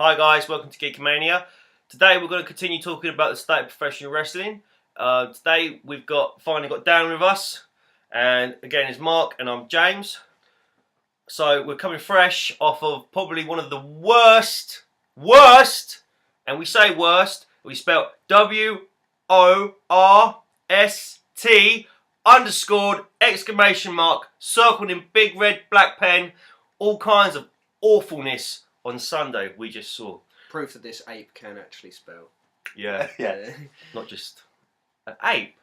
Hi guys, welcome to GEEKAMANIA. Today we're going to continue talking about the state of professional wrestling. Today we've finally got Dan with us, and again it's Mark and I'm James. So we're coming fresh off of probably one of the worst, and we say worst, we spell WORST underscored exclamation mark circled in big red black pen, all kinds of awfulness on Sunday we just saw. Proof that this ape can actually spell. Yeah. Not just an ape.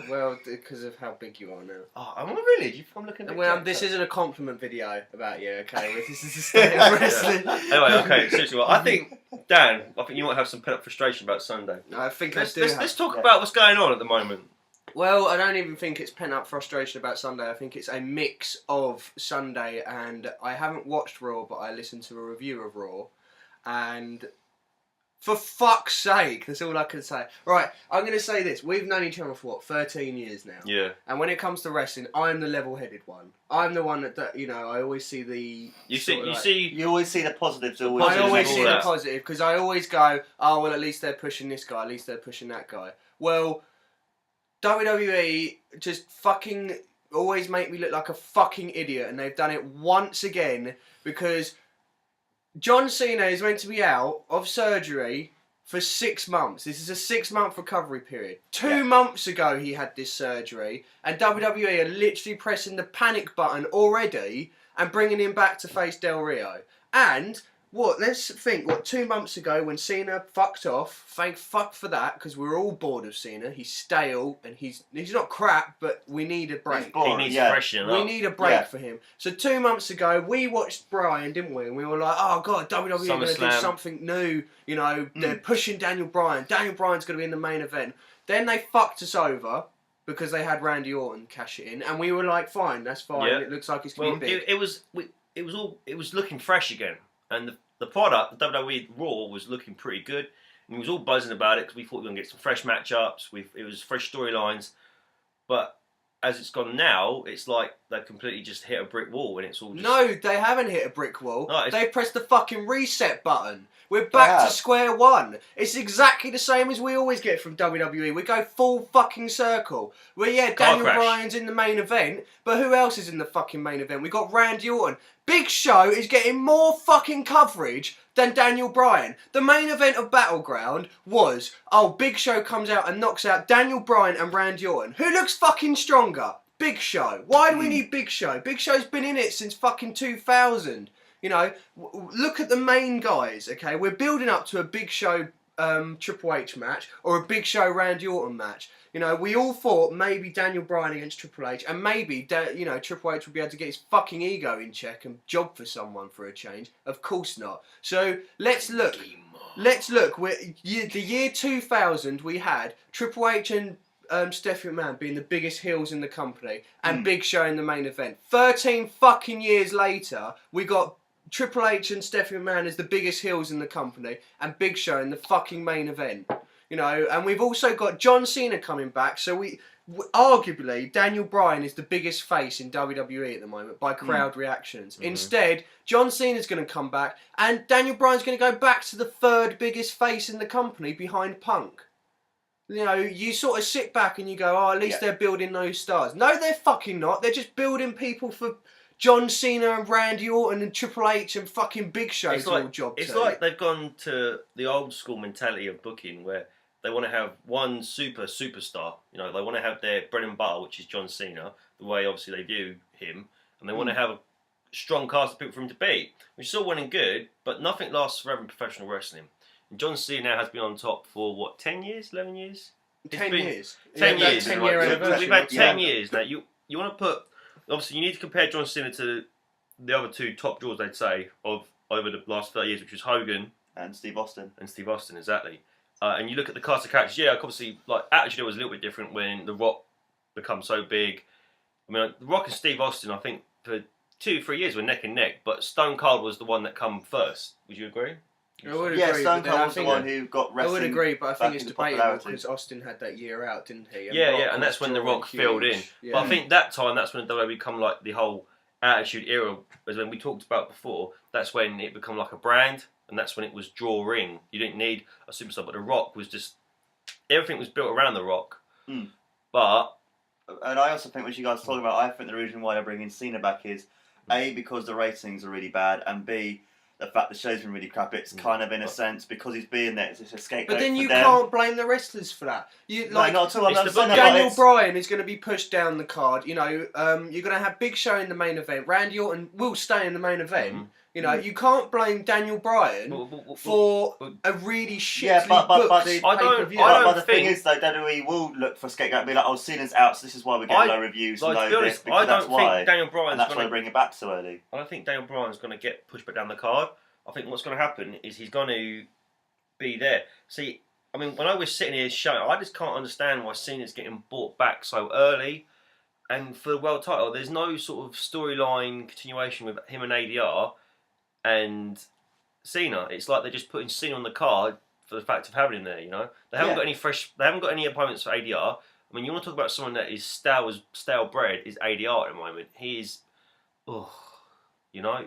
Well, because of how big you are now. Oh, am I really? I'm looking at well, this isn't a compliment video about you, okay? This is a state of wrestling. Anyway, okay, seriously, well, I think, Dan, you might have some pent-up frustration about Sunday. I think Let's talk about what's going on at the moment. Well, I don't even think it's pent-up frustration about Sunday. I think it's a mix of Sunday, and I haven't watched Raw, but I listened to a review of Raw, and for fuck's sake, that's all I can say. Right, I'm going to say this. We've known each other for, what, 13 years now? Yeah. And when it comes to wrestling, I'm the level-headed one. I'm the one that you know, I always see the... You always see the positives. I always see the positive, because I always go, oh, well, at least they're pushing this guy, at least they're pushing that guy. Well, WWE just fucking always make me look like a fucking idiot, and they've done it once again, because John Cena is meant to be out of surgery for 6 months. This is a 6-month recovery period. 2 months ago he had this surgery, and WWE are literally pressing the panic button already and bringing him back to face Del Rio. And let's think, 2 months ago when Cena fucked off, thank fuck for that, because we're all bored of Cena. He's stale, and he's not crap, but we need a break. He needs freshening up. We need a break for him. So 2 months ago, we watched Bryan, didn't we? And we were like, oh god, WWE are going to do something new. You know, they're pushing Daniel Bryan. Daniel Bryan's going to be in the main event. Then they fucked us over, because they had Randy Orton cash it in, and we were like, fine, that's fine. Yeah. It looks like it's going to be big. It was looking fresh again. And the product, the WWE Raw, was looking pretty good. And we was all buzzing about it because we thought we were going to get some fresh matchups. It was fresh storylines. But as it's gone now, it's like they've completely just hit a brick wall, and it's all just... No, they haven't hit a brick wall. No, they pressed the fucking reset button. We're back to square one. It's exactly the same as we always get from WWE. We go full fucking circle. Well, yeah, Daniel Bryan's in the main event, but who else is in the fucking main event? We got Randy Orton. Big Show is getting more fucking coverage than Daniel Bryan. The main event of Battleground was, Big Show comes out and knocks out Daniel Bryan and Randy Orton. Who looks fucking stronger? Big Show. Why do we need Big Show? Big Show's been in it since fucking 2000. You know, look at the main guys, okay? We're building up to a Big Show Triple H match or a Big Show Randy Orton match. You know, we all thought maybe Daniel Bryan against Triple H, and maybe, Triple H would be able to get his fucking ego in check and job for someone for a change. Of course not. So, let's look. The year 2000, we had Triple H and Stephanie McMahon being the biggest heels in the company, and Big Show in the main event. 13 fucking years later, we got Triple H and Stephanie McMahon as the biggest heels in the company, and Big Show in the fucking main event. You know, and we've also got John Cena coming back, so arguably, Daniel Bryan is the biggest face in WWE at the moment by crowd reactions. Instead, John Cena's going to come back, and Daniel Bryan's going to go back to the third biggest face in the company behind Punk. You know, you sort of sit back and you go, at least they're building those stars. No, they're fucking not. They're just building people for John Cena and Randy Orton and Triple H and fucking Big Show's job. It's like they've gone to the old school mentality of booking where they want to have one superstar. You know, they want to have their bread and butter, which is John Cena, the way obviously they view him, and they want to have a strong cast of people for him to beat, which is all well and good, but nothing lasts forever in professional wrestling. And John Cena now has been on top for 10 years, 11 years? 10 years. 10 years. 10 year anniversary. We've had 10 years now. You want to put, obviously, you need to compare John Cena to the other two top draws, they'd say, of over the last 30 years, which was Hogan and Steve Austin. Exactly. And you look at the cast of characters, obviously, Attitude was a little bit different when The Rock became so big. I mean, The Rock and Steve Austin, I think, for 2-3 years were neck and neck, but Stone Cold was the one that come first. Would you agree? I would agree. Stone Cold was the one who got wrestling. I would agree, but I think it's debatable because Austin had that year out, didn't he? And that's when The Rock filled in. Yeah. But I think that's when WWE become like the whole Attitude era, as when we talked about before. That's when it become like a brand. and that's when it was draw ring. You didn't need a superstar, but The Rock was just everything was built around The Rock. But and I also think, what you guys are talking about, I think the reason why they're bringing Cena back is A, because the ratings are really bad, and B, the fact the show's been really crap. It's kind of, in a sense, because he's being there, it's a scapegoat. But then you for them. can't blame the wrestlers for that. You like, no, not at all. Daniel Bryan is going to be pushed down the card. You know, you're going to have Big Show in the main event. Randy Orton will stay in the main event. You know, you can't blame Daniel Bryan for a really shittily booked pay-per-view. But the thing is, though, WWE will look for a scapegoat and be like, oh, Cena's out, so this is why we're getting low reviews and low this, because that's why. Daniel Bryan's and that's why they bring it back so early. I don't think Daniel Bryan's going to get pushed back down the card. I think what's going to happen is he's going to be there. See, I mean, when I was sitting here showing, I just can't understand why Cena's getting brought back so early. And for the world title, there's no sort of storyline continuation with him and ADR and Cena. It's like they're just putting Cena on the card for the fact of having him there, you know? They haven't got any fresh, they haven't got any opponents for ADR. I mean, you want to talk about someone that is stale bread, is ADR at the moment. He is, you know,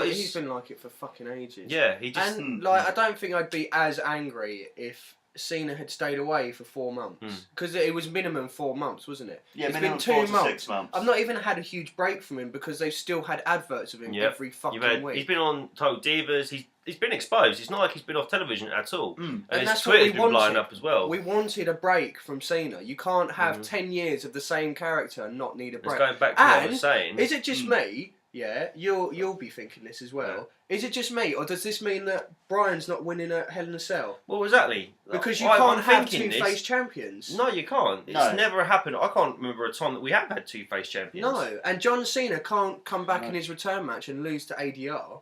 he's been like it for fucking ages. Yeah, he just... And, like, I don't think I'd be as angry if Cena had stayed away for 4 months. Because it was minimum 4 months, wasn't it? Yeah, it's minimum been 2 4 to months. 6 months. I've not even had a huge break from him because they've still had adverts of him every fucking week. He's been on Total Divas. He's been exposed. It's not like he's been off television at all. And his that's Twitter's what we been wanted. blowing up as well. We wanted a break from Cena. You can't have 10 years of the same character and not need a break. It's going back to what I was saying. Is it just me? Yeah, you'll be thinking this as well. Yeah. Is it just me, or does this mean that Bryan's not winning at Hell in a Cell? Well, exactly. Because you can't have two-face champions. No, you can't. It's never happened. I can't remember a time that we have had two-face champions. No, and John Cena can't come back in his return match and lose to ADR.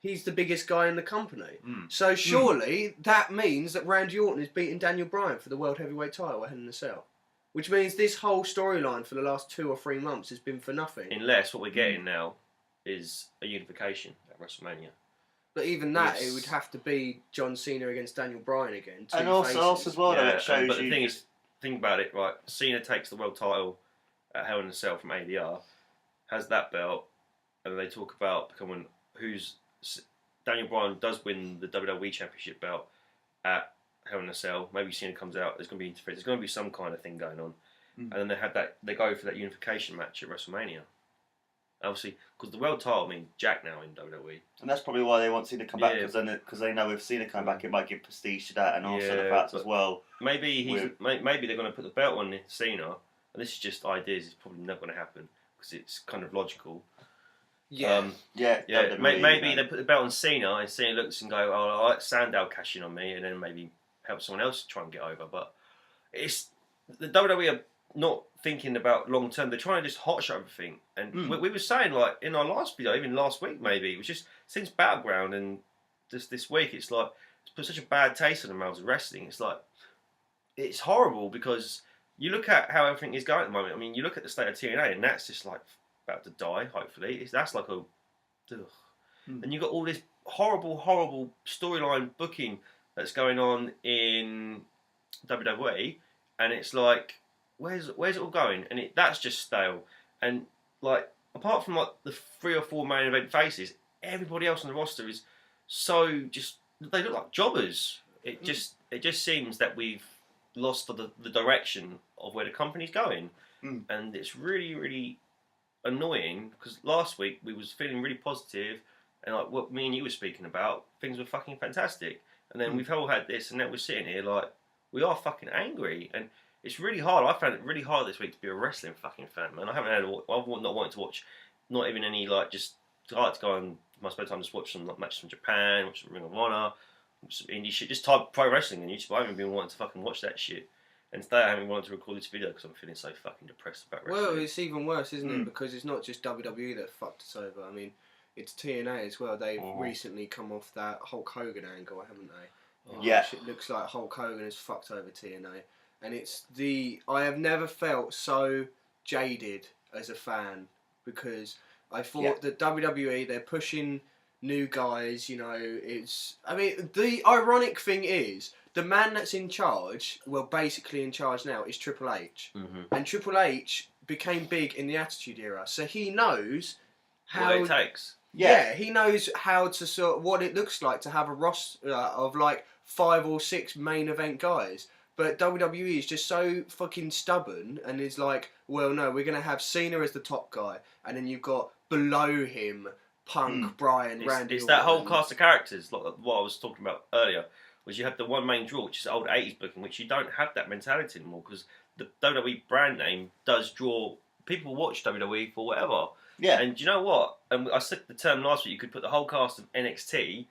He's the biggest guy in the company. So surely that means that Randy Orton is beating Daniel Bryan for the World Heavyweight title at Hell in a Cell. Which means this whole storyline for the last 2 or 3 months has been for nothing. Unless what we're getting now is a unification at WrestleMania. But even that, it would have to be John Cena against Daniel Bryan again. And also as well, it shows but the thing is, think about it, right? Cena takes the world title at Hell in a Cell from ADR, has that belt, and then they talk about becoming Daniel Bryan does win the WWE Championship belt at Hell in a Cell. Maybe Cena comes out. There's going to be interference. There's going to be some kind of thing going on, and then they go for that unification match at WrestleMania. Obviously, because the world title means Jack now in WWE, and that's probably why they want Cena to come back, because they know if Cena come back, it might give prestige to that, and also the fact as well. Maybe maybe they're going to put the belt on Cena, and this is just ideas. It's probably not going to happen because it's kind of logical. Maybe they put the belt on Cena, and Cena looks and go, "Oh, I like Sandow cashing on me," and then maybe help someone else try and get over. But it's the WWE are not thinking about long term. They're trying to just hot shot everything. And we were saying, like in our last video, even last week maybe, it was just since Battleground and just this week, it's like it's put such a bad taste in the mouths of wrestling. It's like it's horrible because you look at how everything is going at the moment. I mean, you look at the state of TNA, and that's just like about to die. Hopefully, that's like a. And you got all this horrible storyline booking that's going on in WWE, and it's like, where's it all going? And that's just stale. And like, apart from like the 3 or 4 main event faces, everybody else on the roster is so just they look like jobbers. It just seems that we've lost the direction of where the company's going, and it's really annoying because last week we was feeling really positive, and like what me and you were speaking about, things were fucking fantastic. And then we've all had this, and now we're sitting here like we are fucking angry, and it's really hard. I found it really hard this week to be a wrestling fucking fan, man. I've not wanted to watch, not even any like just. I like to go on my spare time just watch some like, matches from Japan, watch some Ring of Honor, some indie shit. Just type pro wrestling on YouTube. I haven't been wanting to fucking watch that shit. And today I haven't wanted to record this video because I'm feeling so fucking depressed about wrestling. Well, it's even worse, isn't it? Because it's not just WWE that fucked us over. I mean, it's TNA as well. They've recently come off that Hulk Hogan angle, haven't they? It looks like Hulk Hogan has fucked over TNA. And I have never felt so jaded as a fan because I thought that WWE, they're pushing new guys, you know, the ironic thing is, the man that's in charge, well, basically in charge now, is Triple H. And Triple H became big in the Attitude Era, so he knows how... What it takes. Yeah, he knows how to sort of what it looks like to have a roster of like 5 or 6 main event guys. But WWE is just so fucking stubborn and is like, well, no, we're going to have Cena as the top guy, and then you've got below him Punk, Bryan, Randy. It's that whole cast of characters, like what I was talking about earlier, was you have the one main draw, which is old 80s booking, which you don't have that mentality anymore because the WWE brand name does draw people watch WWE for whatever. Yeah. And do you know what? And I said the term last week, you could put the whole cast of NXT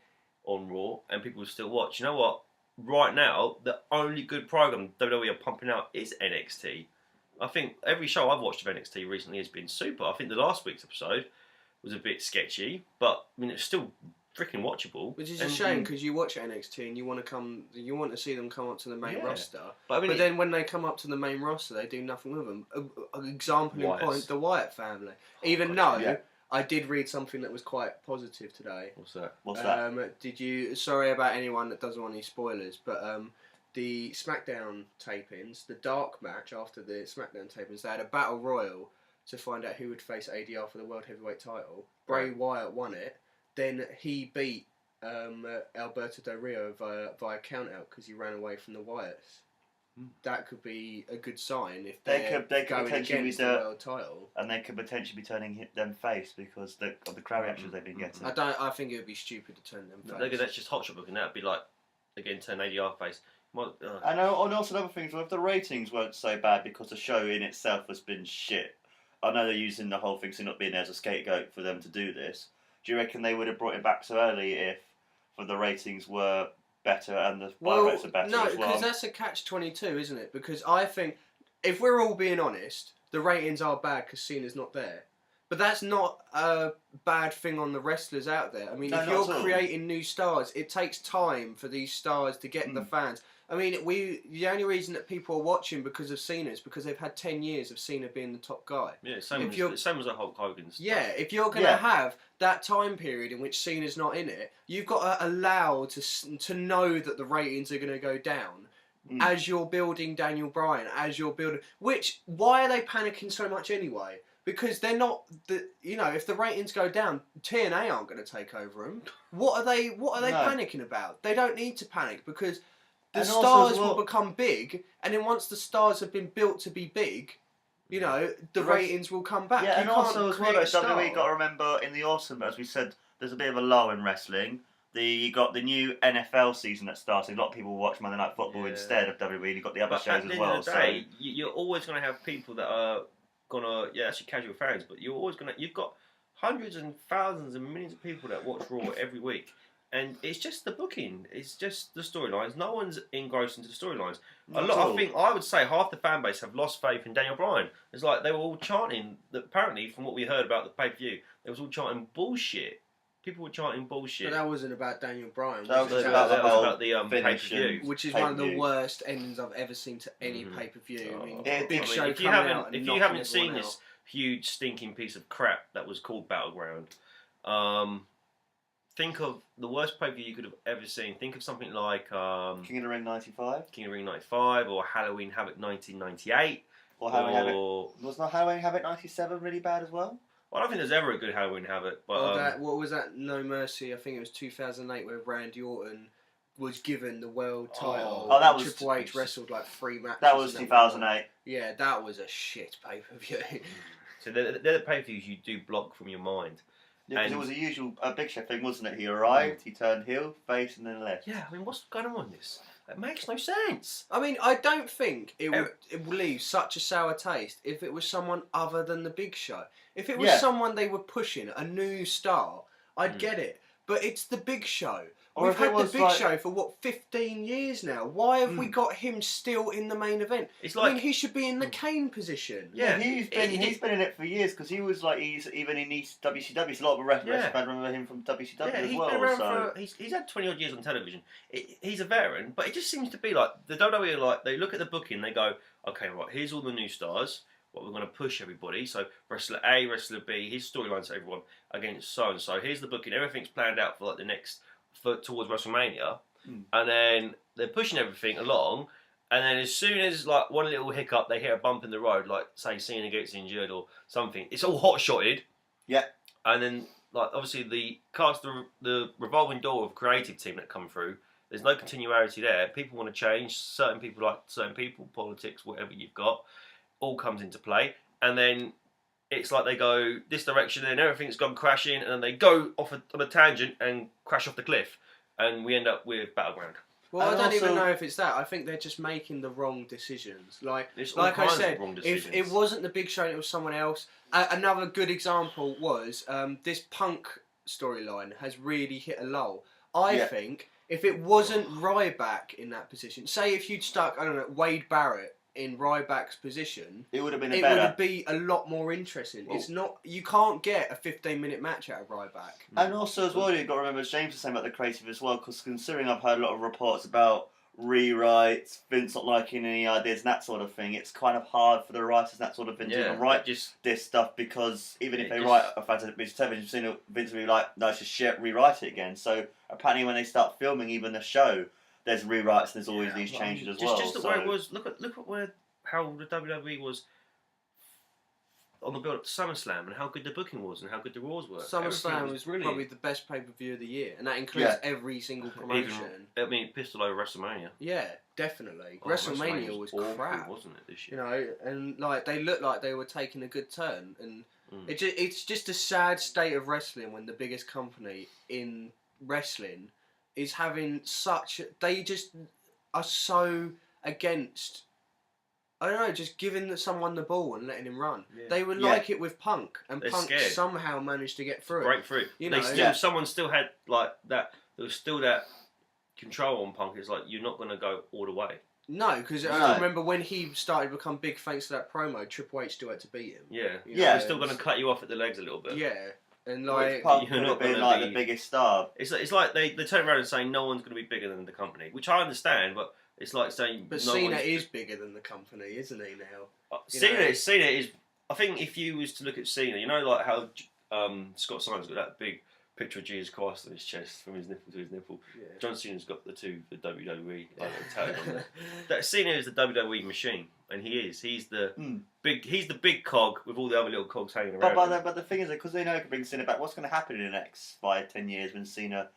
on Raw and people would still watch. You know what? Right now, the only good program WWE are pumping out is NXT. I think every show I've watched of NXT recently has been super. I think the last week's episode was a bit sketchy, but I mean it's still freaking watchable. Which is a shame because you watch NXT and you want to see them come up to the main roster. But then when they come up to the main roster, they do nothing with them. An example in point, the Wyatt family. Even though I did read something that was quite positive today. What's that? Did you? Sorry about anyone that doesn't want any spoilers, but the SmackDown tapings, the dark match after the SmackDown tapings, they had a battle royal to find out who would face ADR for the World Heavyweight title. Bray Wyatt won it. Then he beat Alberto Del Rio via countout because he ran away from the Wyatts. That could be a good sign if they could going against the world title, and they could potentially be turning them face because of the crowd reactions they've been getting. I think it would be stupid to turn them face. That's just hot shot booking. That'd be like again turn ADR face. And also another thing, if the ratings weren't so bad because the show in itself has been shit. I know they're using the whole thing, so not being there as a scapegoat for them to do this. Do you reckon they would have brought it back so early if the ratings were better and the buy rates are better as well? No, because that's a catch-22, isn't it? Because I think, if we're all being honest, the ratings are bad because Cena's not there. But that's not a bad thing on the wrestlers out there. I mean, if you're creating new stars, it takes time for these stars to get the fans. I mean, the only reason that people are watching because of Cena is because they've had 10 years of Cena being the top guy. Yeah, same as the Hulk Hogan stuff. Yeah, if you're going to have that time period in which Cena's not in it, you've got to allow to know that the ratings are going to go down as you're building Daniel Bryan, as you're building... Why are they panicking so much anyway? Because they're not... if the ratings go down, TNA aren't going to take over them. What are they panicking about? They don't need to panic because... The stars will become big, and then once the stars have been built to be big, the ratings will come back. Yeah, and also as well, WWE got to remember in the autumn, as we said, there's a bit of a lull in wrestling. You got the new NFL season that started. A lot of people watch Monday Night Football instead of WWE. You've got the other shows as well. At the end of the day, you're always going to have people that are going to, actually casual fans, but you've got hundreds and thousands and millions of people that watch Raw every week. And it's just the booking. It's just the storylines. No one's engrossed into the storylines. I think I would say half the fan base have lost faith in Daniel Bryan. It's like they were all chanting. Apparently, from what we heard about the pay-per-view, they was all chanting bullshit. People were chanting bullshit. But that wasn't about Daniel Bryan. That was about the pay-per-view, which is one of the worst endings I've ever seen to any pay-per-view. I mean, Big Show if you haven't seen this huge stinking piece of crap that was called Battleground. Think of the worst pay-per-view you could have ever seen. Think of something like King of the Ring 95. King of the Ring 95 or Halloween Havoc 1998. Or Halloween Havoc. Was not Halloween Havoc 97 really bad as well? Well, I don't think there's ever a good Halloween Havoc. But what was that? No Mercy. I think it was 2008 where Randy Orton was given the world title. Oh, that was Triple H wrestled like 3 matches. That was 2008. Yeah, that was a shit pay-per-view. So they're the pay-per-views you do block from your mind. Yeah, because it was a usual Big Show thing, wasn't it? He arrived, he turned heel, face, and then left. Yeah, I mean, what's going on with this? It makes no sense. I mean, I don't think it would leave such a sour taste if it was someone other than the Big Show. If it was someone they were pushing, a new star, I'd get it. But it's the Big Show. Or We've had the Big Show for 15 years now. Why have we got him still in the main event? It's like, I mean, he should be in the Kane position. Yeah, he's been in it for years because he was like even in WCW. A lot of wrestlers remember him from WCW as well. Been around he's had 20 odd years on television. He's a veteran, but it just seems to be like the WWE. They look at the booking, they go, okay, right, here's all the new stars. What we're going to push everybody. So wrestler A, wrestler B, his storylines to everyone against so and so. Here's the booking. Everything's planned out for like the next. Towards WrestleMania, and then they're pushing everything along, and then as soon as like one little hiccup, they hit a bump in the road, like say Cena gets injured or something. It's all hot shotted. Yeah. And then like obviously the cast, the revolving door of creative team that come through. There's no continuity there. People want to change. Certain people like certain people, politics, whatever you've got, all comes into play. And then it's like they go this direction and everything's gone crashing, and then they go off on a tangent and crash off the cliff. And we end up with Battleground. Well, And I don't also, even know if it's that. I think they're just making the wrong decisions. Like I kinds said, of wrong if decisions. it wasn't the Big Show and it was someone else. Another good example was this Punk storyline has really hit a lull. I think if it wasn't Ryback in that position, say if you'd stuck, I don't know, Wade Barrett in Ryback's position, it would have been it better. would be a lot more interesting. Well, it's not, you can't get a 15-minute match out of Ryback. And also as well, you've got to remember James was saying about the creative as well, because considering I've heard a lot of reports about rewrites, Vince not liking any ideas and that sort of thing, it's kind of hard for the writers and that sort of thing to even write this stuff, because even if they write a fantastic piece of television, Vince will be like, no, it's just shit, rewrite it again. So apparently when they start filming even the show, there's rewrites and there's always these changes as well. Just the way it was, look at how the WWE was on the build up to SummerSlam and how good the booking was and how good the Raws were. SummerSlam was probably the best pay-per-view of the year, and that includes every single promotion. I mean, pistol over WrestleMania. Yeah, definitely. WrestleMania was awful, crap, wasn't it, this year? You know, and like they looked like they were taking a good turn, and it's just a sad state of wrestling when the biggest company in wrestling is having such. They just are so against. I don't know, just giving someone the ball and letting him run. Yeah. They were like it with Punk, and They're Punk scared. somehow managed to get through. Break through. You know, someone still had like that. There was still that control on Punk. It's like you're not going to go all the way. No, because I remember when he started to become big thanks to that promo, Triple H still had to beat him. Yeah, you know, they're still going to cut you off at the legs a little bit. Yeah, and like Punk could have been like the biggest star. It's like they turn around and say no one's going to be bigger than the company, which I understand, but. It's like saying, but Cena is bigger than the company, isn't he now? Cena is. I think if you was to look at Cena, you know, like how Scott Simon's got that big picture of Jesus Christ on his chest from his nipple to his nipple. Yeah. John Cena's got the WWE like tatted on there. That Cena is the WWE machine, and he is. He's the big. He's the big cog with all the other little cogs hanging around. But the thing is that because they know they can bring Cena back, what's going to happen in the next 5-10 years when Cena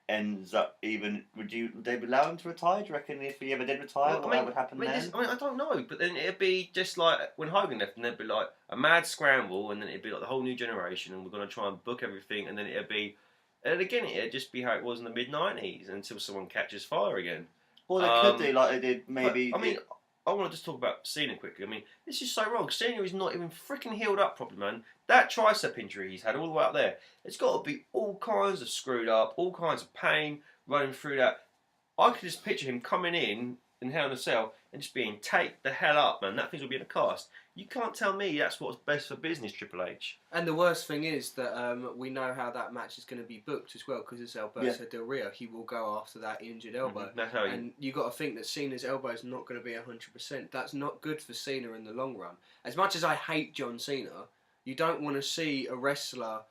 ends up even, would they allow him to retire? Do you reckon if he ever did retire, what would happen then? I don't know, but then it'd be just like when Hogan left, and there'd be like a mad scramble, and then it'd be like the whole new generation, and we're going to try and book everything, and then it'd be, and again, it'd just be how it was in the mid-90s until someone catches fire again. Or they could do like they did maybe. But, I mean, I want to just talk about Cena quickly. I mean, this is so wrong. Cena is not even freaking healed up properly, man. That tricep injury he's had all the way up there, it's got to be all kinds of screwed up, all kinds of pain running through that. I could just picture him coming in Hell in a Cell and just being taped the hell up, man. That thing's will be in a cast. You can't tell me that's what's best for business, Triple H. And the worst thing is that we know how that match is going to be booked as well, because it's Alberto Del Rio. He will go after that injured elbow. That's how and you got to think that Cena's elbow is not going to be 100%. That's not good for Cena in the long run. As much as I hate John Cena, you don't want to see a wrestler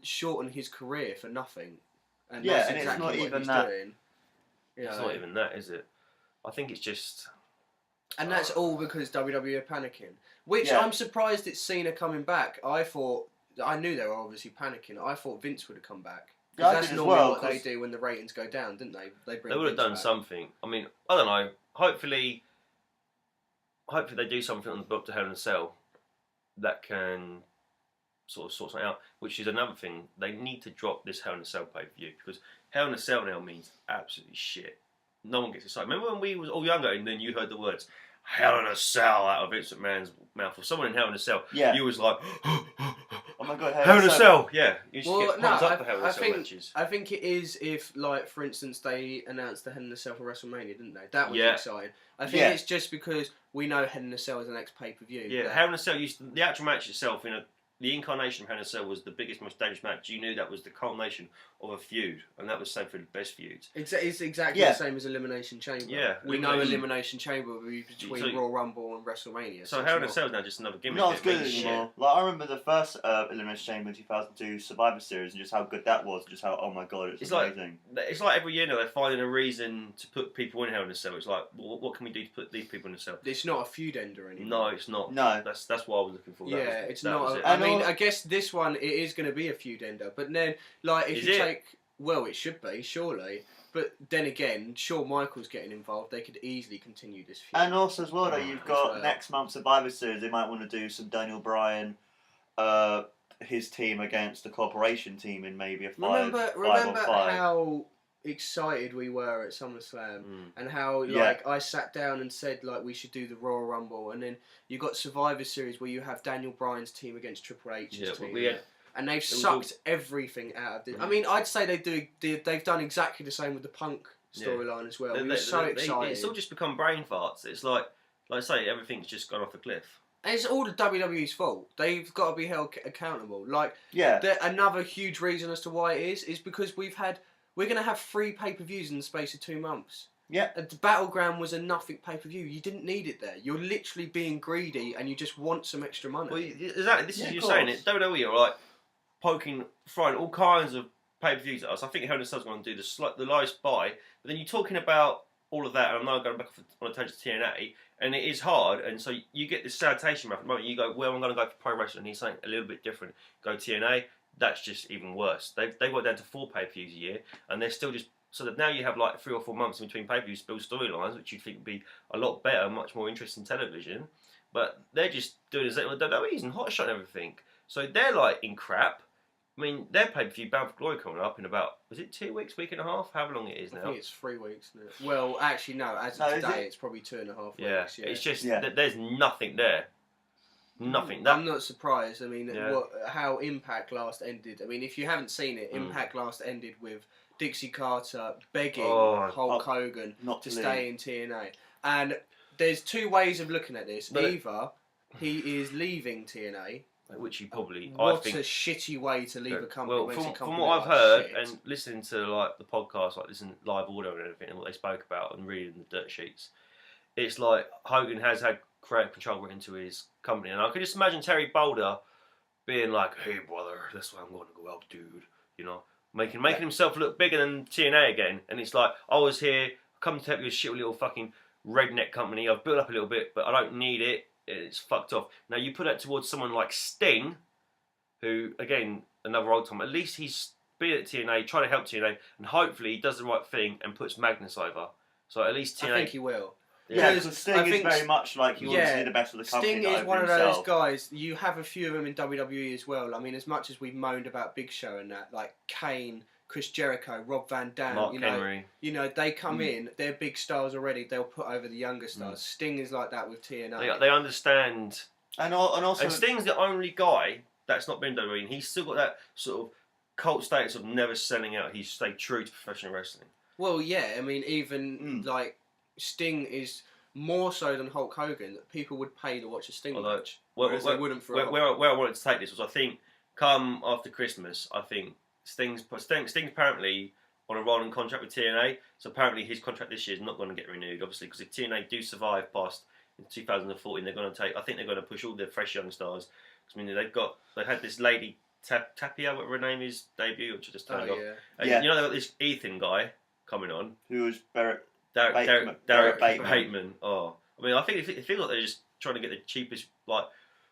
shorten his career for nothing. And that's exactly it's not what even he's that. doing. It's not even that, is it? I think it's just... And that's all because WWE are panicking. Which I'm surprised it's Cena coming back. I knew they were obviously panicking. I thought Vince would have come back. Yeah, that's normally what they do when the ratings go down, didn't they? They would have done something. I mean, I don't know. Hopefully they do something on the book to Hell in a Cell that can sort of sort something out, which is another thing. They need to drop this Hell in a Cell pay-per-view, because Hell in a Cell now means absolutely shit. No one gets excited. Remember when we was all younger and then you heard the words Hell in a Cell out of Vince McMahon's mouth, or someone in Hell in a Cell, you was like, oh my god, Hell in a Cell, yeah. You should get pumped up for Hell in a Cell matches. I think it is if, like, for instance, they announced the Hell in a Cell for WrestleMania, didn't they? That was exciting. I think it's just because we know Hell in a Cell is the next pay-per-view. Yeah, Hell in a Cell, the actual match itself, the incarnation of Hell in a Cell was the biggest, most dangerous match. You knew that was the culmination of a feud, and that was same for the best feuds. It's exactly the same as Elimination Chamber. Yeah, we know Elimination Chamber will be between Royal Rumble and WrestleMania. So Hell in a Cell is now just another gimmick. No, it's good anymore. Like, I remember the first Elimination Chamber in 2002 Survivor Series, and just how good that was, and just how, oh my god, it's amazing. It's like every year now they're finding a reason to put people in Hell in a Cell. It's like, well, what can we do to put these people in a cell? It's not a feud ender anymore. No, it's not. No, that's what I was looking for. Yeah, it's not. And mean, I guess this one it is going to be a feud ender, but then like if you take, well, it should be surely. But then again, Shawn Michaels getting involved, they could easily continue this feud. And also as well, though, you've got next month's Survivor Series. They might want to do some Daniel Bryan, his team against the Corporation team in maybe a Remember 5-on-5. how excited we were at SummerSlam and how like I sat down and said like we should do the Royal Rumble, and then you got Survivor Series where you have Daniel Bryan's team against Triple H's team. And they've sucked everything out of this. I mean, I'd say they've done exactly the same with the Punk storyline as well. We were so excited. It's all just become brain farts. It's like I say, everything's just gone off a cliff. And it's all the WWE's fault. They've got to be held accountable. Like, another huge reason as to why it is because we're going to have 3 pay-per-views in the space of 2 months. Yeah. The Battleground was a nothing pay-per-view. You didn't need it there. You're literally being greedy and you just want some extra money. Well, exactly. This is you saying it. WWE are like throwing all kinds of pay-per-views at us. I think Hell in a Cell's going to do the lowest buy, but then you're talking about all of that, and I'm now going back on a tangent to TNA, and it is hard, and so you get this sanitation at the moment. You go, well, I'm going to go for pro wrestling, and he's saying a little bit different. Go TNA, that's just even worse. They've got down to 4 pay-per-views a year, and they're still just so that now you have like 3 or 4 months in between pay-per-views to build storylines, which you'd think would be a lot better, much more interesting television. But they're just doing exactly what WWE's and hot shot and everything. So they're like in crap. I mean, their pay-per-view Bound for Glory coming up in about, was it 2 weeks, week and a half? However long it is now. I think it's 3 weeks, isn't it? Well, actually, no. As of today, it's probably 2.5 weeks. Yeah, it's just that there's nothing there. Nothing. I'm not surprised. I mean, how Impact last ended. I mean, if you haven't seen it, Impact last ended with Dixie Carter begging Hulk Hogan to stay in TNA. And there's 2 ways of looking at this. Either he is leaving TNA, which he probably. What a shitty way to leave a company. Well, from what I've heard and listening to like the podcast, like listening to Live Order and everything, and what they spoke about and reading the dirt sheets, it's like Hogan has had creative control into his company, and I can just imagine Terry Boulder being like, "Hey brother, that's why I'm going to go out, dude." You know, making himself look bigger than TNA again, and it's like, I was here, come to help you, a shit little fucking redneck company. I've built up a little bit, but I don't need it. It's fucked off. Now you put that towards someone like Sting, who again another old time. At least he's been at TNA, trying to help TNA, and hopefully he does the right thing and puts Magnus over. So at least TNA. I think he will. Yeah, because Sting is very much like he wants to see the best of the company. Sting is one of those guys. You have a few of them in WWE as well. I mean, as much as we've moaned about Big Show and that, like Kane, Chris Jericho, Rob Van Dam, Mark Henry. You know, they come in, they're big stars already, they'll put over the younger stars. Sting is like that with TNA. They understand. And also... And Sting's the only guy that's not been WWE, and he's still got that sort of cult status of never selling out. He's stayed true to professional wrestling. Well, yeah, I mean, even, like, Sting is more so than Hulk Hogan, that people would pay to watch a Sting match. Whereas they wouldn't for where I wanted to take this was, I think, come after Christmas, I think, Sting's apparently on a rolling contract with TNA, so apparently his contract this year is not going to get renewed, obviously, because if TNA do survive past in 2014, they're going to take. I think they're going to push all their fresh young stars. I mean, they had this lady Tapia, whatever her name is, debut, which I just turned off. Yeah. You know, they got this Ethan guy coming on, who was Derek Bateman. Oh, I mean, I think it feels like they're just trying to get the cheapest. Like,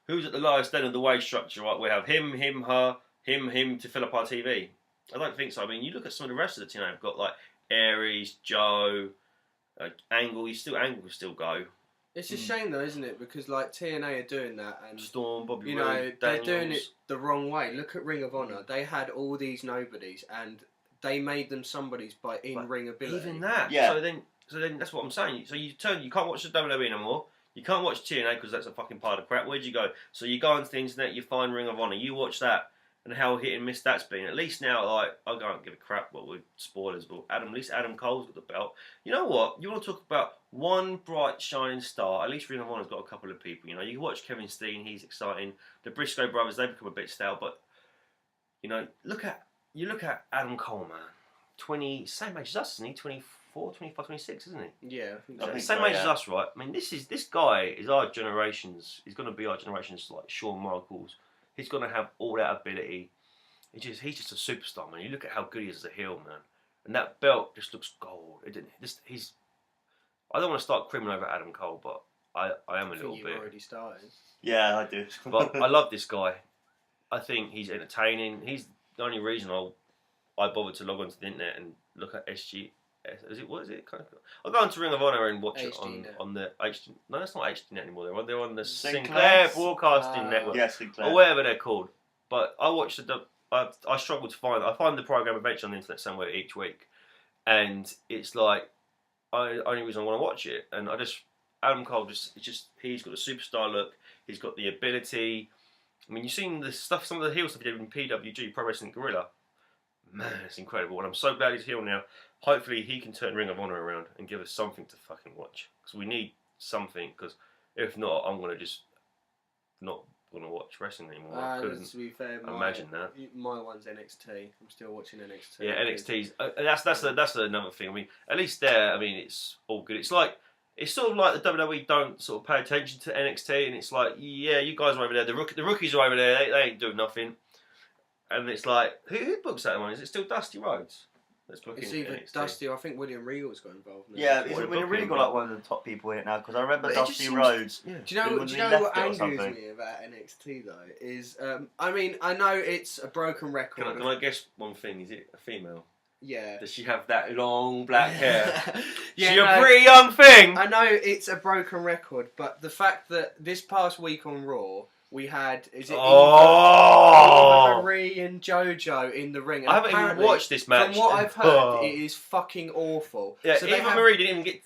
who's at the lowest end of the wage structure? Right, we have him, her. Him to fill up our TV. I don't think so. I mean, you look at some of the rest of the team. I've got like Aries, Joe, Angle. Angle will still go. It's a shame though, isn't it? Because like TNA are doing that, and Storm, Bobby Roode, Daniels. They're doing it the wrong way. Look at Ring of Honor. They had all these nobodies, and they made them somebodies by in-ring ability. Even that. Yeah. So then that's what I'm saying. So you can't watch the WWE anymore. You can't watch TNA because that's a fucking pile of crap. Where'd you go? So you go onto the internet, you find Ring of Honor, you watch that. And how hit and miss that's been. At least now, like, I don't give a crap what with spoilers, but at least Adam Cole's got the belt. You know what? You want to talk about one bright, shining star. At least Ring of Honor's got a couple of people. You know, you can watch Kevin Steen, he's exciting. The Briscoe brothers, they've become a bit stale, but you know, look at Adam Cole, man. Same age as us, isn't he? 24, 25, 26, isn't he? Yeah, I think same age as us, right? I mean, this guy is our generation's. He's going to be our generation's like Shawn Michaels. He's going to have all that ability. He's just a superstar, man. You look at how good he is as a heel, man. And that belt just looks gold. I don't want to start crimming over Adam Cole, but I am a little bit. You've already started. Yeah, I do. But I love this guy. I think he's entertaining. He's the only reason I bothered to log onto the internet and look at SG. Is it, what is it? Kind of, I'll go onto Ring of Honor and watch it on the HD. No, that's not HDNet anymore. They're on the Sinclair Broadcasting Network, Sinclair, or whatever they're called. But I watched I struggled to find. I find the program eventually on the internet somewhere each week, and it's like only reason I want to watch it. And Adam Cole he's got a superstar look. He's got the ability. I mean, you've seen the stuff, some of the heel stuff he did in PWG, Pro Wrestling Guerrilla. Man, it's incredible, and I'm so glad he's heel now. Hopefully, he can turn Ring of Honor around and give us something to fucking watch, because we need something. Because if not, I'm gonna just not gonna watch wrestling anymore. I couldn't to be fair, imagine that. My one's NXT. I'm still watching NXT. Yeah, NXT's that's another thing. I mean, at least there, I mean, it's all good. It's sort of like the WWE don't sort of pay attention to NXT, and it's like, yeah, you guys are over there. The rookies are over there. They ain't doing nothing. And it's like, who books that one? Is it still Dusty Rhodes? It's either NXT. Dusty, or I think William Regal's got involved now. Yeah, William Regal like one of the top people in it now, because I remember Dusty Rhodes. Yeah. Do you know what angers me about NXT though? Is I mean, I know it's a broken record. Can I guess one thing? Is it a female? Yeah. Does she have that long black hair? Yeah, she's a pretty young thing. I know it's a broken record, but the fact that this past week on Raw, we had Eva Marie and JoJo in the ring. And I haven't even watched this match. From what I've heard, it is fucking awful. Yeah, so Eva Marie didn't even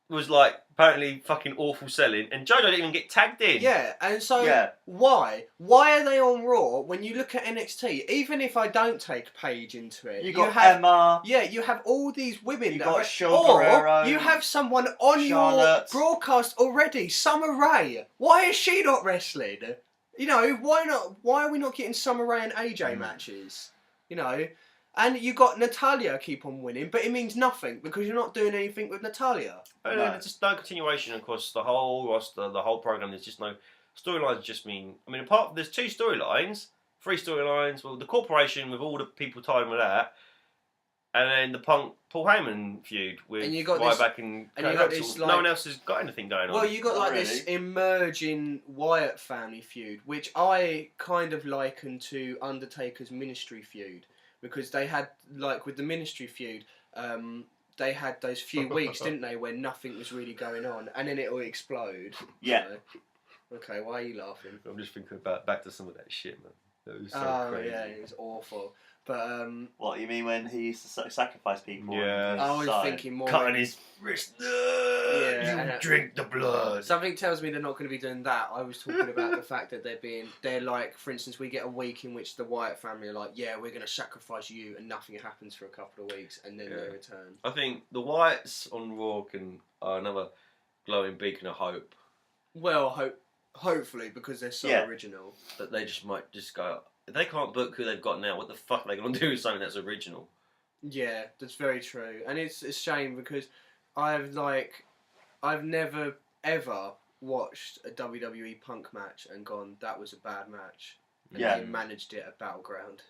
was like apparently fucking awful selling, and JoJo didn't even get tagged in. Yeah, and so why? Why are they on Raw when you look at NXT? Even if I don't take Paige into it, you have Emma. Yeah, you have all these women. You got Shawn Guerrero. You have someone on Charlotte. your broadcast already. Summer Rae. Why is she not wrestling? You know, why not? Why are we not getting Summer Rae and AJ matches? You know. And you got Natalya keep on winning, but it means nothing because you're not doing anything with Natalya. No. There's just no continuation across the whole roster, the whole program. There's just no storylines. Just mean, I mean, there's 2 storylines, 3 storylines. Well, the corporation with all the people tied in with that, and then the Punk Paul Heyman feud with Ryback and no one else has got anything going on. Well, you got this emerging Wyatt family feud, which I kind of liken to Undertaker's Ministry feud. Because they had, like, with the Ministry feud, they had those few weeks, didn't they, where nothing was really going on, and then it will explode. Yeah. So. Okay, why are you laughing? I'm just thinking back to some of that shit, man. That was so crazy. Yeah, it was awful. But what you mean when he used to sacrifice people? Yeah. I was thinking more cutting his wrist. Yeah, you drink the blood. Something tells me they're not going to be doing that. I was talking about the fact that they're like, for instance, we get a week in which the Wyatt family are like, yeah, we're going to sacrifice you, and nothing happens for a couple of weeks, and then they return. I think the Wyatts on Raw are another glowing beacon of hope. Well, hopefully, because they're so original. That they just might just go. If they can't book who they've got now, what the fuck are they going to do with something that's original? Yeah, that's very true. And it's a shame because I've never, ever watched a WWE Punk match and gone, that was a bad match. And they managed it at Battleground.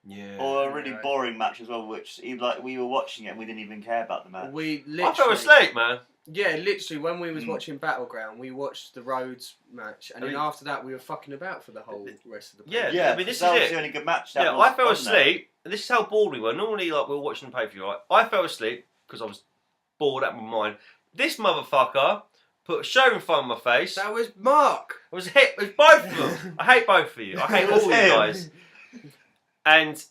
Yeah. Or a really boring match as well, which we were watching it and we didn't even care about the match. I fell asleep, man. Yeah, literally, when we was watching Battleground, we watched the Rhodes match, and then after that, we were fucking about for the whole rest of the match. Yeah, I mean, this that is was the only good match. I fell asleep, and this is how bored we were. Normally, like, we were watching the pay-per-view, right? I fell asleep, because I was bored out of my mind. This motherfucker put a show in front of my face. That was Mark! It was both of them. I hate both of you. I hate all you guys. And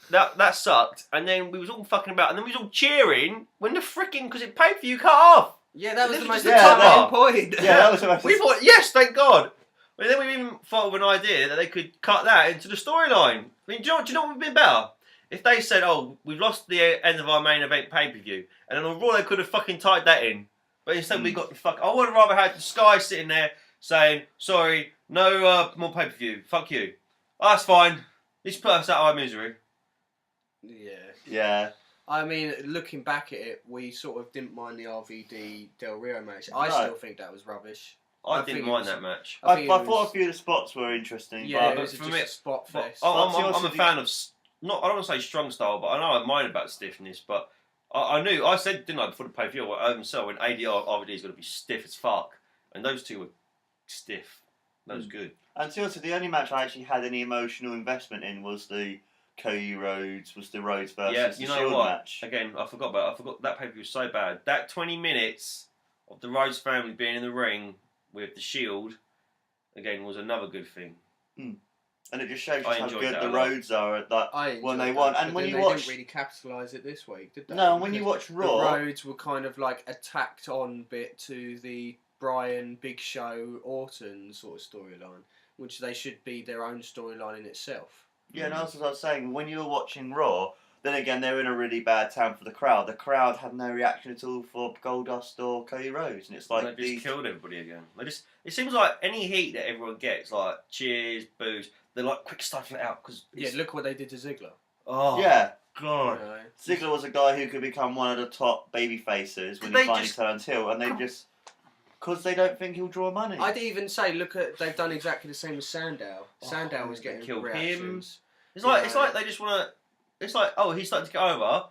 that sucked, and then we was all fucking about, and then we was all cheering when the freaking, because it pay-per-view cut off. Yeah, that was the most exciting point. Yeah, that was the most. We thought, yes, thank God. But then we even thought of an idea that they could cut that into the storyline. I mean, do you know what would be better? If they said, oh, we've lost the end of our main event pay-per-view, and then on Raw they could have fucking tied that in. But instead we got the fuck. I would have rather had the Sky sitting there saying, sorry, no more pay-per-view. Fuck you. Oh, that's fine. Just put us out of our misery. Yeah. Yeah. I mean, looking back at it, we sort of didn't mind the RVD Del Rio match. I still think that was rubbish. I didn't mind that match. I thought a few of the spots were interesting. Yeah, but it was just a spot fest. I'm a fan of, I don't want to say strong style, but I know I mind about stiffness, but I said, didn't I, before the pay-per-view, so when ADR RVD is going to be stiff as fuck, and those two were stiff. That was good. And seriously, the only match I actually had any emotional investment in was the Cody Rhodes, the Rhodes versus the Shield match. Again, I forgot that paper was so bad. That 20 minutes of the Rhodes family being in the ring with the Shield, again, was another good thing. And it just shows how good the Rhodes are at that when they won. And when you watch, they didn't really capitalise it this week, did they? No, when you watch Raw, the Rhodes were kind of like a tacked on bit to the Bryan, Big Show, Orton sort of storyline, which they should be their own storyline in itself. Yeah, and that's what I was saying. When you were watching Raw, then again, they're in a really bad time for the crowd. The crowd had no reaction at all for Goldust or Cody Rhodes, and it's like they just killed everybody again. It seems like any heat that everyone gets, like cheers, boos, they're like quick stifle it out because look what they did to Ziggler. Oh yeah, God. You know, Ziggler was a guy who could become one of the top baby faces when he finally turns heel, and they just because they don't think he'll draw money. I'd even say they've done exactly the same with Sandow. Sandow was getting reactions. It's like they just want to. It's like, oh, he's starting to get over.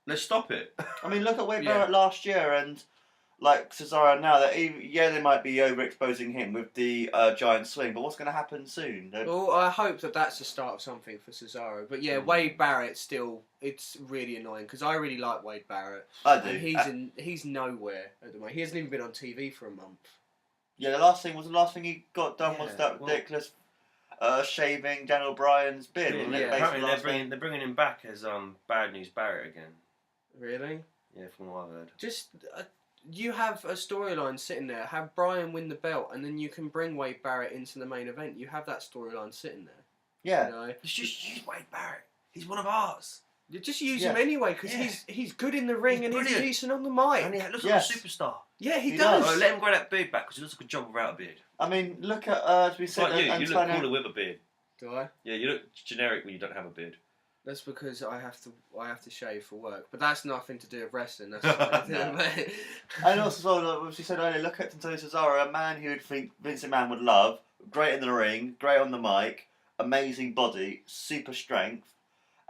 Let's stop it. I mean, look at Wade Barrett last year and like Cesaro now. That they might be overexposing him with the giant swing, but what's going to happen soon? Well, I hope that's the start of something for Cesaro. But yeah, Wade Barrett it's really annoying because I really like Wade Barrett. I do. And he's nowhere at the moment. He hasn't even been on TV for a month. Yeah, the last thing he got done was that ridiculous. Shaving Daniel Bryan's beard. Apparently they're bringing him back as Bad News Barrett again. Really? Yeah, from what I've heard. Just you have a storyline sitting there. Have Bryan win the belt, and then you can bring Wade Barrett into the main event. You have that storyline sitting there. Yeah. You know? Just use Wade Barrett. He's one of ours. You just use him anyway because he's good in the ring and he's decent on the mic. And he looks like a superstar. Yeah, he does. Oh, let him grow that beard back because he looks like a job without a beard. I mean, look at as we said. Like you look cooler with a beard. Do I? Yeah, you look generic when you don't have a beard. That's because I have to shave for work, but that's nothing to do with wrestling. That's And also, as we said earlier, look at Antonio Cesaro, a man who would think Vince McMahon would love. Great in the ring, great on the mic, amazing body, super strength.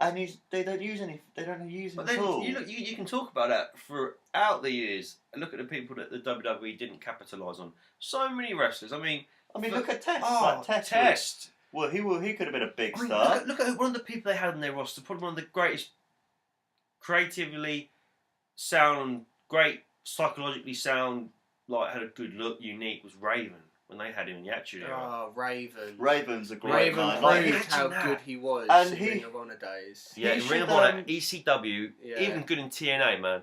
And they don't use him at all. You can talk about that throughout the years and look at the people that the WWE didn't capitalise on. So many wrestlers. I mean, look at Test. Test. Well, he could have been a big star. Look at one of the people they had on their roster. Probably one of the greatest, creatively sound, great psychologically sound, like had a good look, unique was Raven. When they had him in the Attitude Era. Oh, Raven. Raven's a great man. Raven proved how good he was in Ring of Honor days. Yeah, in Ring of Honor, ECW, even good in TNA, man.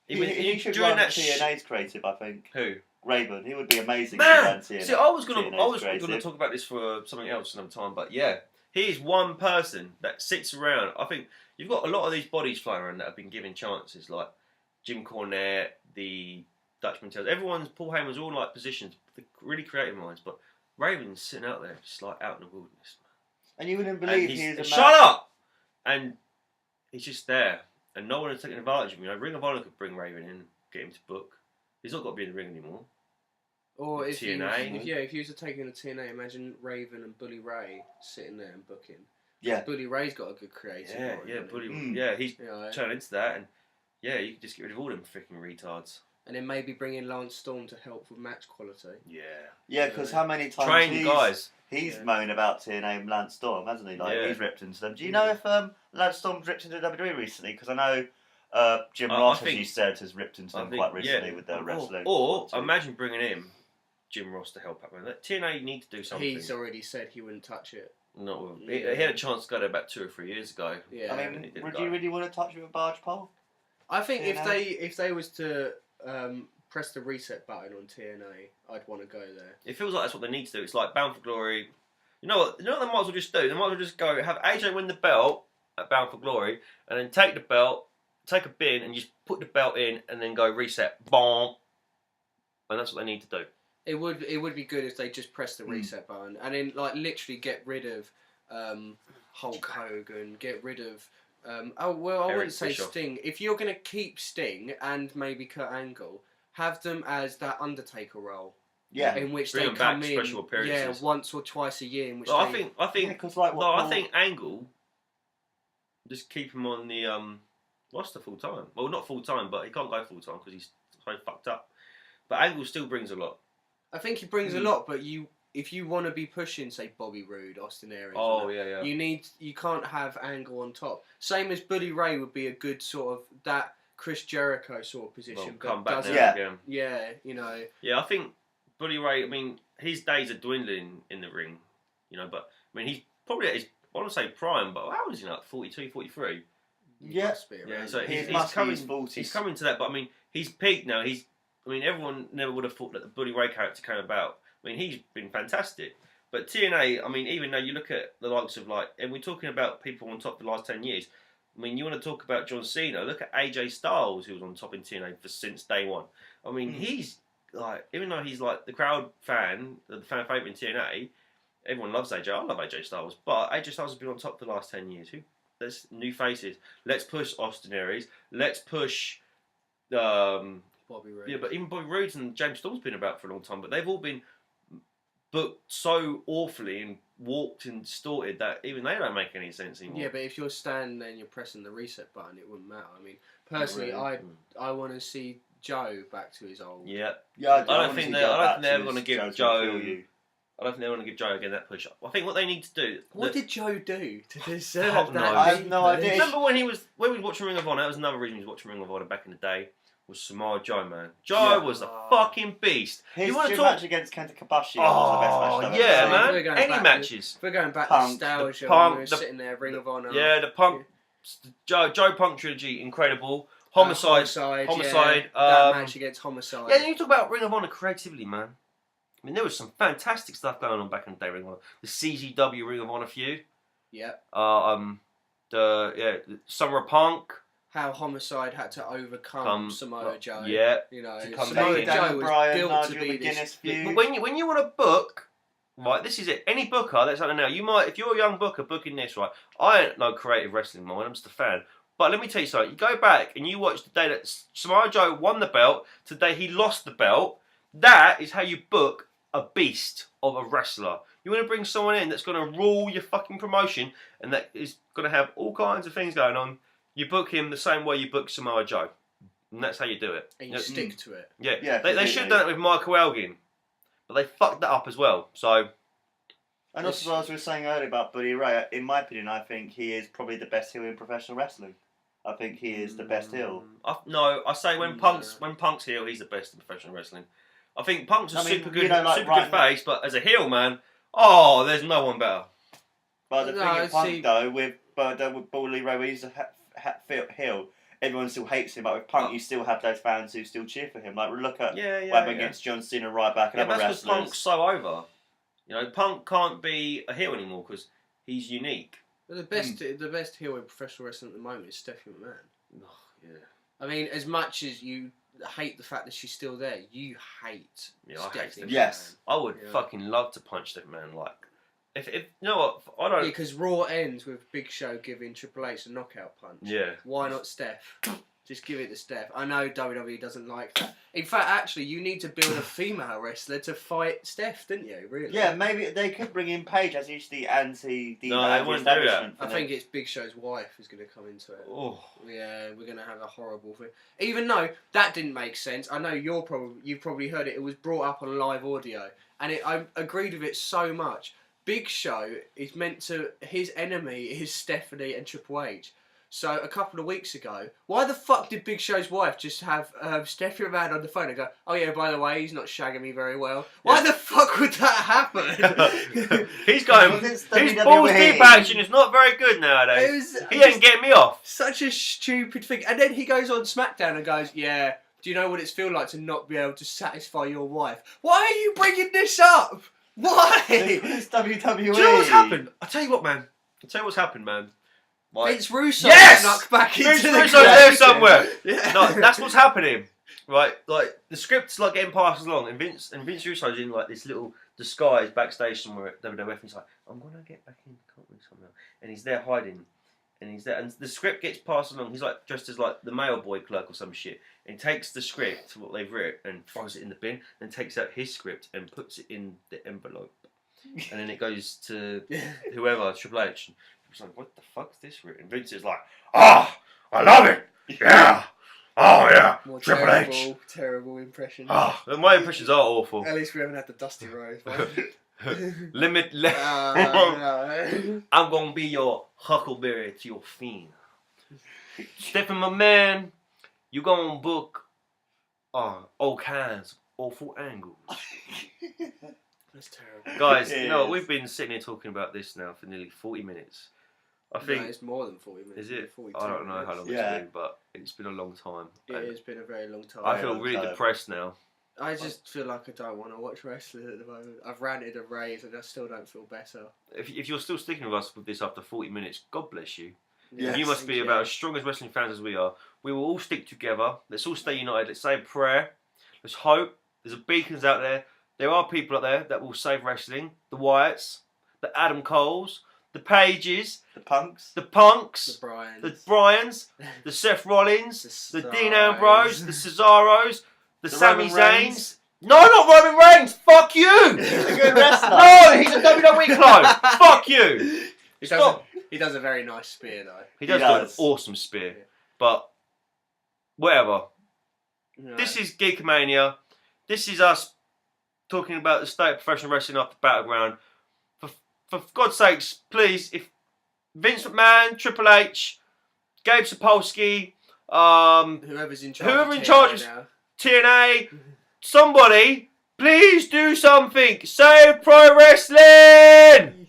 He should run TNA's creative, I think. Who? Raven. He would be amazing. Man, see, I was gonna talk about this for something else another time, but yeah, he is one person that sits around. I think you've got a lot of these bodies flying around that have been given chances, like Jim Cornette, the Dutchman Tales. Paul Heyman's all like positions, really creative minds, but Raven's sitting out there, just like out in the wilderness. And you wouldn't believe he's a shut up! And he's just there, and no one is taking advantage of him. You know, Ring of Honor could bring Raven in, get him to book. He's not got to be in the ring anymore. Or if TNA. if you was taking a TNA, imagine Raven and Bully Ray sitting there and booking. Yeah. Bully Ray's got a good creative mind, Bully. Yeah, he's turned into that, and you can just get rid of all them freaking retards. And then maybe bring in Lance Storm to help with match quality. Yeah. Yeah, because how many times he's moaned about TNA and Lance Storm, hasn't he? Like he's ripped into them. Do you know if Lance Storm's ripped into WWE recently? Because I know Jim Ross, as you said, has ripped into them quite recently with their wrestling. Or imagine bringing in Jim Ross to help out. TNA need to do something. He's already said he wouldn't touch it. No, he had a chance to go there about 2 or 3 years ago. Yeah. I mean, would you really want to touch with a barge pole? I think if they was to press the reset button on TNA, I'd want to go there. It feels like that's what they need to do. It's like Bound for Glory. You know what they might as well just do? They might as well just go have AJ win the belt at Bound for Glory, and then take the belt, take a bin, and just put the belt in, and then go reset. Bonk. And that's what they need to do. It would be good if they just press the reset button and then like literally get rid of Hulk Hogan, get rid of I wouldn't say Bischoff. Sting. If you're gonna keep Sting and maybe Kurt Angle, have them as that Undertaker role. Yeah, in which Bring they them come back, in, special appearances. once or twice a year. In which I think I think Angle just keep him on the roster full time. Well, not full time, but he can't go full time because he's so fucked up. But Angle still brings a lot. I think he brings a lot, but if you want to be pushing, say, Bobby Roode, Austin Aries, Oh, yeah. you can't have Angle on top. Same as Bully Ray would be a good sort of that Chris Jericho sort of position. Well, come back doesn't- now again. Yeah, you know. Yeah, I think Bully Ray, I mean, his days are dwindling in the ring, you know, but, I mean, he's probably at his, I want to say prime, but how old is he now? 42, 43? Yeah. Yeah, So he's coming. He's coming to that, but I mean, he's peaked now. I mean, everyone never would have thought that the Bully Ray character came about. I mean, he's been fantastic. But TNA, I mean, even though you look at the likes of like, and we're talking about people on top for the last 10 years. I mean, you want to talk about John Cena? Look at AJ Styles, who was on top in TNA since day one. I mean, he's like, even though he's like the crowd fan, the fan favourite in TNA, everyone loves AJ. I love AJ Styles, but AJ Styles has been on top for the last 10 years. There's new faces. Let's push Austin Aries. Let's push. Bobby Roode. Yeah, but even Bobby Roode and James Storm's been about for a long time, but they've all been booked so awfully and warped and distorted that even they don't make any sense anymore. Yeah, but if you're standing there and you're pressing the reset button, it wouldn't matter. I mean, personally, I want to see Joe back to his old. Yeah. Yeah, I don't think they're ever going to give Joe. I don't think they're going to give Joe again that push. I think what they need to do. What did Joe do to deserve Oh, that? no. I have no idea. Remember when he was watching Ring of Honor? That was another reason he was watching Ring of Honor back in the day. Was Samoa Joe, man? Joe was a fucking beast. His you want to gym talk match against Kenta Kobashi was the best match I've ever yeah, seen. man. We're going Any back- matches. We're going back Punk, to nostalgia the Punk, when we were the- sitting there, Ring of Honor. Yeah, the Punk, Joe Punk trilogy, incredible. Homicide. Yeah, that match against Homicide. Yeah, you talk about Ring of Honor creatively, man. I mean, there was some fantastic stuff going on back in the day. Ring of Honor, the CZW Ring of Honor feud. Yeah. The Summer of Punk. How Homicide had to overcome Samoa Joe. Yeah. You know, To come Samoa back in. Joe Daniel was Bryan, built Nigel to be McGuinness this. feud. But when you want to book, right, this is it. Any booker that's out there now, you might, if you're a young booker booking this, right, I ain't no creative wrestling mind, I'm just a fan. But let me tell you something, you go back and you watch the day that Samoa Joe won the belt, to the day he lost the belt, that is how you book a beast of a wrestler. You want to bring someone in that's going to rule your fucking promotion and that is going to have all kinds of things going on. You book him the same way you book Samoa Joe. And that's how you do it. And you stick to it. Yeah, Yeah, they should have done it with Michael Elgin. But they fucked that up as well. So, And also, as we were saying earlier about Bully Ray, in my opinion, I think he is probably the best heel in professional wrestling. I think he is the best heel. I say when Punk's heel, he's the best in professional wrestling. I think Punk's a super good, like good face, but as a heel, man, there's no one better. But the No, thing with Punk, see- though, with Bully Ray, when he's a heel, everyone still hates him. But with Punk, you still have those fans who still cheer for him. Like, look at what happened against John Cena, Ryback, and other that's because wrestlers. Punk's so over. You know, Punk can't be a heel anymore because he's unique. But the best heel in professional wrestling at the moment is Stephanie McMahon. Oh, yeah. I mean, as much as you hate the fact that she's still there, you hate Yeah, I hate Stephanie Stephanie. McMahon. Yes. I would Yeah. fucking love to punch that man. Like, if you know what, I don't. Because Raw ends with Big Show giving Triple H a knockout punch. Yeah. Why not Steph? Just give it to Steph. I know WWE doesn't like that. In fact, actually, you need to build a female wrestler to fight Steph, didn't you? Really? Yeah, maybe they could bring in Paige as usually No, they wouldn't do that. establishment. I think it's Big Show's wife who's going to come into it. Oh. Yeah, we're going to have a horrible thing. Even though that didn't make sense, I know you've probably heard it. It was brought up on live audio, and I agreed with it so much. Big Show is meant to, his enemy is Stephanie and Triple H. So a couple of weeks ago, why the fuck did Big Show's wife just have Stephanie McMahon on the phone and go, "Oh yeah, by the way, he's not shagging me very well"? Why the fuck would that happen? He's going. Because it's His WWE. balls deep action is not very good nowadays. He ain't getting me off. Such a stupid thing. And then he goes on SmackDown and goes, "Yeah, do you know what it's feel like to not be able to satisfy your wife? Why are you bringing this up? Why?" It's WWE. Do you know what's happened? I'll tell you what, man. I'll tell you what's happened, man. Like, Vince Russo Yes! snuck back into Vince the Russo's there creative. somewhere. Yeah. No, that's what's happening, right? Like the script's like getting passed along, and Vince Russo's in like this little disguise backstage somewhere at WWF. And he's like, "I'm gonna get back in the company somehow," and he's there hiding, and the script gets passed along. He's like dressed as like the mail boy clerk or some shit, and takes the script, what they've written, and throws it in the bin, and takes out his script and puts it in the envelope, and then it goes to whoever, Triple H. He's like, "What the fuck's this written?" Vince is like, "I love it. Yeah. Oh yeah. More Triple H. terrible impression. My impressions are awful." At least we haven't had the Dusty Rose one. Limit. No. I'm gonna be your huckleberry to your fiend. Stephen, my man, you gonna book all kinds of awful angles. That's terrible. Guys, It you know, is. we've been sitting here talking about this now for nearly 40 minutes. I No, think. it's more than 40 minutes. Is it? 42 I don't know how long minutes. Yeah. it's been, but it's been a long time. It And has been a very long time. I feel long really time. depressed now. I just feel like I don't want to watch wrestling at the moment. I've ranted and raved and I still don't feel better. If you're still sticking with us with this after 40 minutes, God bless you. Yes. You must be about as strong as wrestling fans as we are. We will all stick together. Let's all stay united. Let's say a prayer. Let's hope. There's beacons out there. There are people out there that will save wrestling. The Wyatts, the Adam Coles, the Pages, The Punks. the Punks, The Bryans. the Bryans, the Seth Rollins, the Dean Cesaros. Ambrose, the Cesaros, the Sami Roman Zayn's. Reigns. No, not Roman Reigns. Fuck you. He's a good wrestler. No, he's a WWE clone. Fuck you. He does a very nice spear though. He does does. do an awesome spear. Yeah. But whatever. No. This is GEEKAMANIA. This is us talking about the state of professional wrestling after Battleground. For God's sakes, please, if Vince McMahon, Triple H, Gabe Sapolsky, whoever's in charge. whoever of in charge TNA is- now. TNA, somebody, please do something. Save pro wrestling.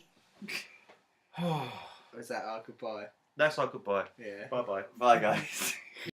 Is that our goodbye? That's our goodbye. Yeah. Bye bye. Bye, guys.